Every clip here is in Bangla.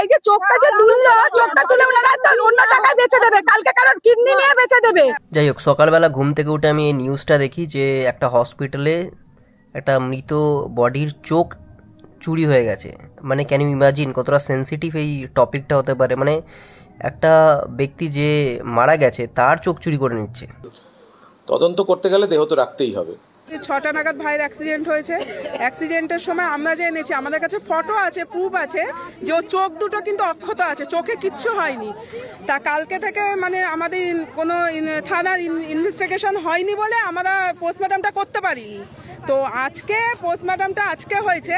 এই যে চোখটা যে তুললো, চোখটা তুলে ওনারা অন্য টাকায় বেচে দেবে, কালকে কারোর কিডনি নিয়ে বেচে দেবে। যাই হোক, সকালবেলা ঘুম থেকে উঠে আমি এই নিউজটা দেখি যে একটা হসপিটালে একটা মৃত বডির চোখ চুরি হয়ে গেছে। মানে ক্যান ইউ ইমাজিন কতটা সেন্সিটিভ এই টপিকটা হতে পারে। মানে একটা ব্যক্তি যে মারা গেছে তার চোখ চুরি করে নিচ্ছে। তদন্ত করতে গেলে দেহ তো রাখতেই হবে। 6টা নাগাদ ভাইয়ের অ্যাক্সিডেন্ট হয়েছে। অ্যাক্সিডেন্টের সময় আমরা যে এনেছি, আমাদের কাছে ফটো আছে, প্রুফ আছে যে ওর চোখ দুটো কিন্তু অক্ষত আছে, চোখে কিচ্ছু হয়নি। তা কালকে থেকে মানে আমাদের কোনো থানার ইনভেস্টিগেশন হয়নি বলে আমরা পোস্টমর্টমটা করতে পারিনি। তো আজকে পোস্টমর্টমটা আজকে হয়েছে,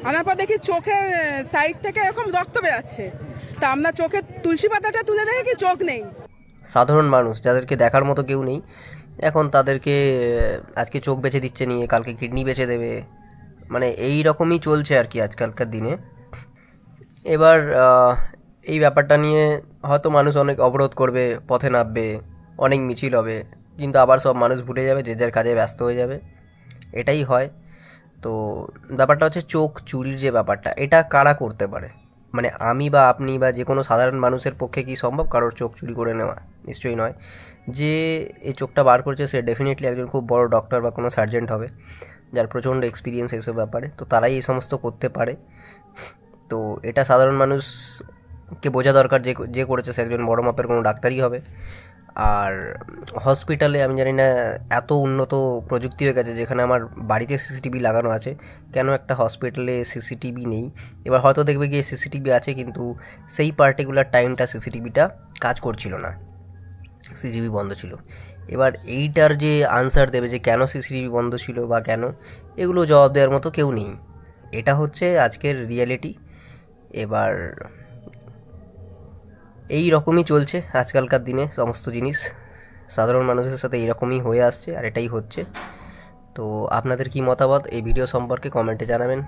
আনার পর দেখি চোখের সাইড থেকে এরকম রক্ত বেরাচ্ছে। তা আমরা চোখে তুলসী পাতাটা তুলে দেখি কি চোখ নেই। সাধারণ মানুষ যাদেরকে দেখার মতো কেউ নেই, এখন তাদেরকে আজকে চোখ বেচে দিচ্ছে নিয়ে, কালকে কিডনি বেচে দেবে। মানে এই রকমই চলছে আর কি আজকালকার দিনে। এবার এই ব্যাপারটা নিয়ে হয়তো মানুষ অনেক অবরোধ করবে, পথে নামবে, অনেক মিছিল হবে, কিন্তু আবার সব মানুষ ভুলে যাবে, যে যার কাজে ব্যস্ত হয়ে যাবে। এটাই হয়। তো ব্যাপারটা হচ্ছে চোখ চুরির যে ব্যাপারটা, এটা কারা করতে পারে? মানে আমি বা আপনি বা যে কোনো সাধারণ মানুষের পক্ষে কি সম্ভব কারোর চোখ চুরি করে নেওয়া? নিশ্চয়ই নয়। যে এই চোখটা বার করছে সে ডেফিনেটলি একজন খুব বড় ডক্টর বা কোনো সার্জেন্ট হবে, যার প্রচণ্ড এক্সপিরিয়েন্স এইসব ব্যাপারে। তো তারাই এই সমস্ত করতে পারে। তো এটা সাধারণ মানুষকে বোঝা দরকার, যে করেছে সে একজন বড় মাপের কোনো ডাক্তারই হবে। আর হসপিটালে আমি জানি না, এত উন্নত প্রযুক্তি হয়ে গেছে যেখানে আমার বাড়িতে সিসিটিভি লাগানো আছে, কেন একটা হসপিটালে সিসিটিভি নেই? এবার হয়তো দেখবে গিয়ে সিসিটিভি আছে, কিন্তু সেই পার্টিকুলার টাইমটা সিসিটিভিটা কাজ করছিল না, সিসিটিভি বন্ধ ছিল। এবার এইটার যে আনসার দেবে যে কেন সিসিটিভি বন্ধ ছিল বা কেন, এগুলো জবাব দেওয়ার মতো কেউ নেই। এটা হচ্ছে আজকের রিয়ালিটি। এবার এই রকমই চলছে আজকালকার দিনে সমস্ত জিনিস, সাধারণ মানুষের সাথে এইরকমই হয়ে আসছে আর এটাই হচ্ছে। তো আপনাদের কি মতামত এই ভিডিও সম্পর্কে কমেন্টে জানাবেন।